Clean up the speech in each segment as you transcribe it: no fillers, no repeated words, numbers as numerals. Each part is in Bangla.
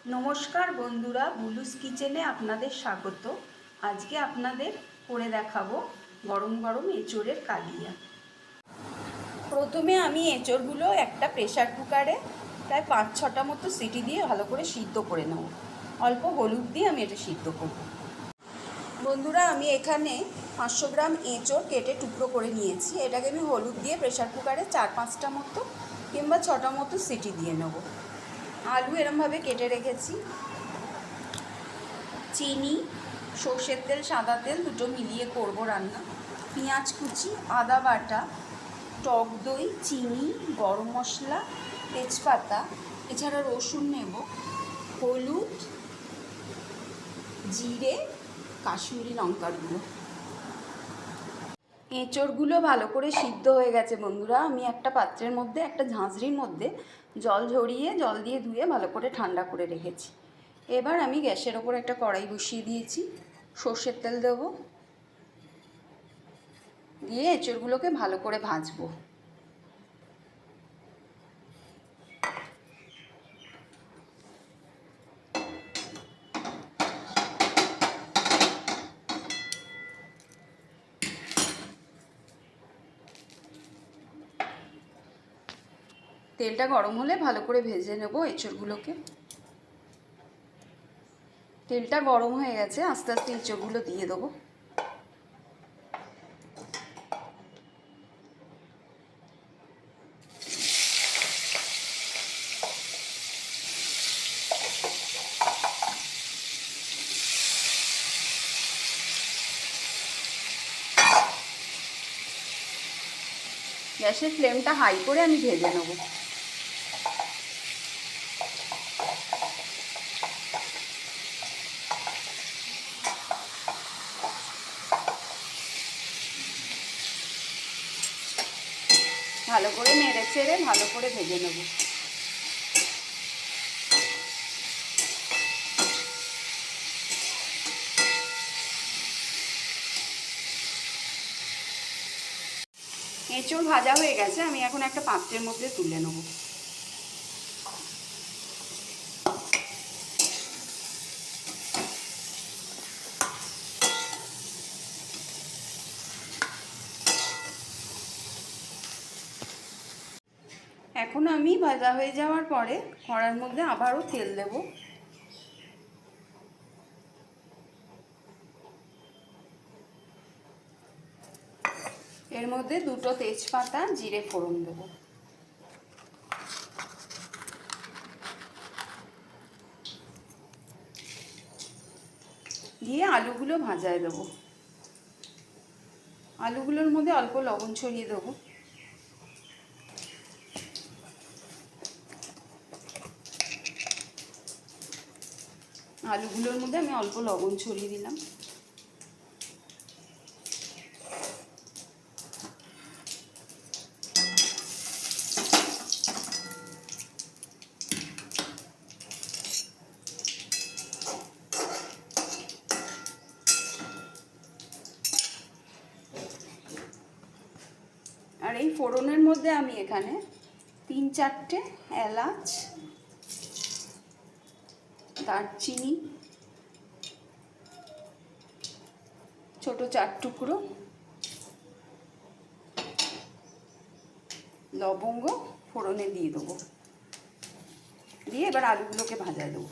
নমস্কার বন্ধুরা, বুলুস কিচেনে আপনাদের স্বাগত। আজকে আপনাদের করে দেখাবো গরম গরম এঁচোড়ের কালিয়া। প্রথমে আমি এঁচোড়গুলো একটা প্রেসার কুকারে প্রায় 5-6টা মতো সিটি দিয়ে ভালো করে সিদ্ধ করে নেব। অল্প হলুদ দিয়ে আমি এটা সিদ্ধ করব। বন্ধুরা, আমি এখানে 500 গ্রাম এঁচোড় কেটে টুকরো করে নিয়েছি। এটাকে আমি হলুদ দিয়ে প্রেসার কুকারে 4-5টা মতো কিংবা 6টা মতো সিটি দিয়ে নেব। আলু এরমভাবে কেটে রেখেছি। চিনি, সর্ষের তেল, সাদা তেল দুটো মিলিয়ে করব রান্না। পেঁয়াজ কুচি, আদা বাটা, টক দই, চিনি, গরম মশলা, তেজপাতা, এছাড়া রসুন নেব, হলুদ, জিরে, কাশ্মীরি লঙ্কার গুঁড়ো। এঁচোড়গুলো ভালো করে সিদ্ধ হয়ে গেছে বন্ধুরা। আমি একটা পাত্রের মধ্যে, একটা ঝাঁঝরির মধ্যে জল ঝরিয়ে জল দিয়ে ধুয়ে ভালো করে ঠান্ডা করে রেখেছি। এবার আমি গ্যাসের ওপর একটা কড়াই বসিয়ে দিয়েছি। সর্ষের তেল দেব, দিয়ে এঁচোড়গুলোকে ভালো করে ভাজবো। তেলটা গরম হলে ভালো করে ভেজে নেব এঁচোড়গুলোকে। তেলটা গরম হয়ে গেছে, আস্তে আস্তে এঁচোড়গুলো দিয়ে দেবো। গ্যাসের ফ্লেমটা হাই করে আমি ভেজে নেব। ভালো করে নেড়ে চেড়ে ভালো করে ভেজে নেব। এঁচোড় ভাজা হয়ে গেছে, আমি এখন একটা পাত্রের মধ্যে তুলে নেব। এখন আমি ভাজা হয়ে যাওয়ার পরে কড়ার মধ্যে আবারও তেল দেব। এর মধ্যে দুটো তেজপাতা, জিরে ফোড়ন দেব। দিয়ে আলুগুলো ভাজায় দেবো। আলুগুলোর মধ্যে অল্প লবণ ছড়িয়ে দেবো। আলুগুলোর মধ্যে আমি অল্প লবণ ছড়িয়ে দিলাম। আর এই ফোড়নের মধ্যে আমি এখানে 3-4টে এলাচ, দারচিনি, ছোট 4 টুকরো লবঙ্গ ফোড়নে দিয়ে দেবো। দিয়ে এবার আলুগুলোকে ভাজা দেবো।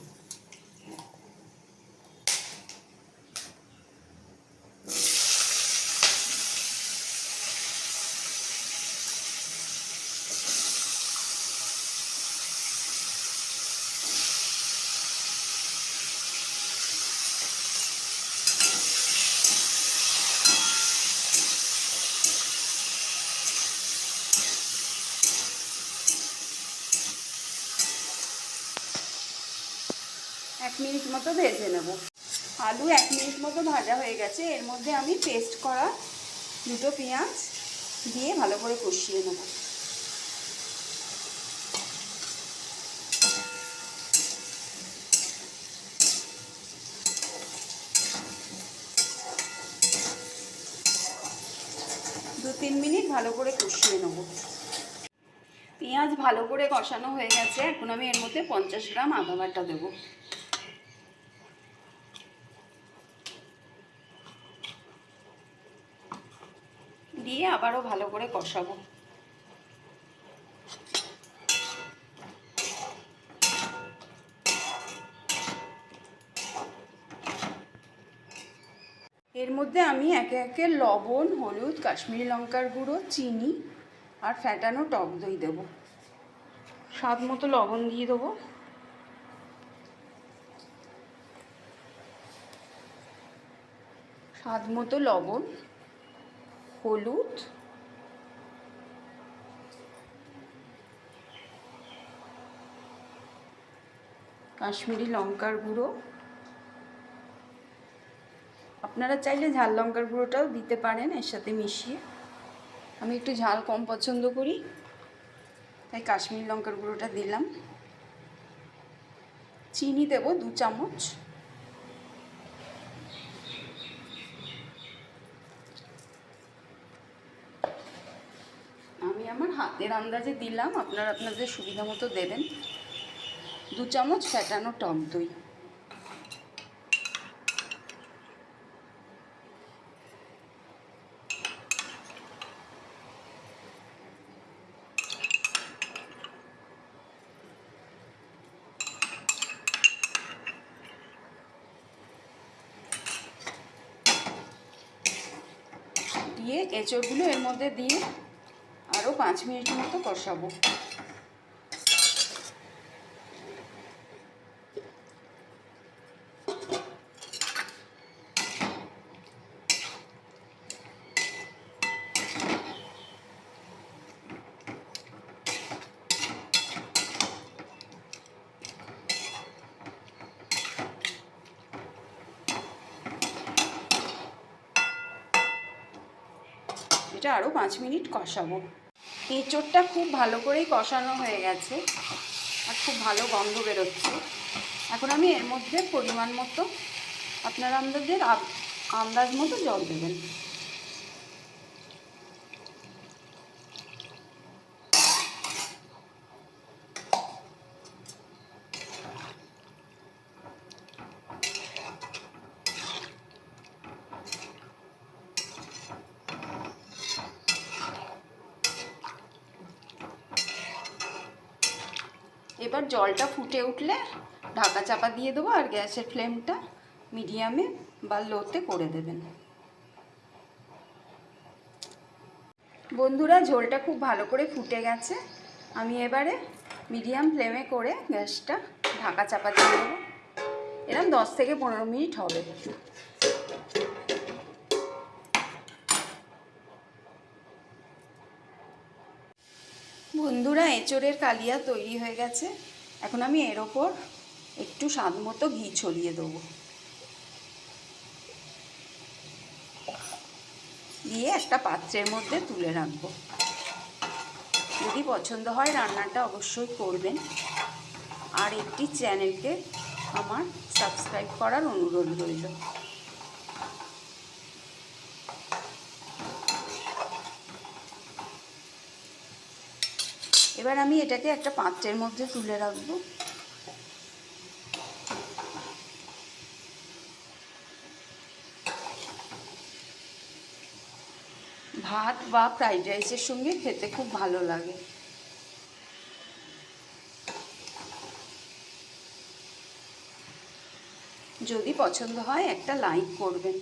এক মিনিট মতো ভেজে নেব। আলু 1 মিনিট মতো ভাজা হয়ে গেছে। এর মধ্যে আমি পেস্ট করা দুটো পেঁয়াজ দিয়ে ভালো করে কষিয়ে নেব। দু 3 মিনিট ভালো করে কষিয়ে নেব। পেঁয়াজ ভালো করে কষানো হয়ে গেছে। এখন আমি এর মধ্যে 50 গ্রাম আদা বাটা দেবো। দিয়ে আবারও ভালো করে কষাবো। এর মধ্যে আমি একে একে লবণ, হলুদ, কাশ্মীরি লঙ্কার গুঁড়ো, চিনি আর ফ্যাটানো টক দই দেবো। স্বাদ মতো লবণ দিয়ে দেবো। স্বাদ মতো লবণ, হলুদ, কাশ্মীরি লঙ্কার গুঁড়ো, আপনারা চাইলে ঝাল লঙ্কার গুঁড়োটাও দিতে পারেন এর সাথে মিশিয়ে। আমি একটু ঝাল কম পছন্দ করি, তাই কাশ্মীরি লঙ্কার গুঁড়োটা দিলাম। চিনি দেব 2 চামচ। আমি আমার হাতের আন্দাজে দিলাম, আপনারা আপনাদের সুবিধা মতো দেবেন। 2 চামচ ফ্যাটানো টক দই। দিয়ে এঁচড়গুলো এর মধ্যে দিয়ে আরও 5 মিনিট মতো কষাবো। এটা আরও 5 মিনিট কষাবো। এঁচড়টা খুব ভালো করেই কষানো হয়ে গেছে আর খুব ভালো গন্ধ বেরোচ্ছে। এখন আমি এর মধ্যে পরিমাণ মতো, আপনারা আপনাদের আন্দাজ মতো জল দেবেন। এবার জলটা ফুটে উঠলে ঢাকা চাপা দিয়ে দেবো আর গ্যাসের ফ্লেমটা মিডিয়ামে বা লোতে করে দেবেন। বন্ধুরা, ঝোলটা খুব ভালো করে ফুটে গেছে। আমি এবারে মিডিয়াম ফ্লেমে করে গ্যাসটা ঢাকা চাপা দিয়ে দেবো। এরকম 10 থেকে 15 মিনিট হবে। বন্ধুরা, এঁচড়ের কালিয়া তৈরি হয়ে গেছে। এখন আমি এর ওপর একটু স্বাদ মতো ঘি ছড়িয়ে দেবো, দিয়ে একটা পাত্রের মধ্যে তুলে রাখবো। যদি পছন্দ হয় রান্নাটা অবশ্যই করবেন, আর একটি চ্যানেলকে আমার সাবস্ক্রাইব করার অনুরোধ রইল। এবার আমি এটাকে একটা পাত্রের মধ্যে তুলে রাখবো। ভাত বা ফ্রাইড রাইসের সঙ্গে খেতে খুব ভালো লাগে। যদি পছন্দ হয় একটা লাইক করবেন।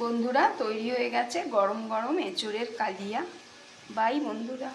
বন্ধুরা, তৈরি হয়ে গেছে গরম গরম এঁচড়ের কালিয়া। বাই বন্ধুরা।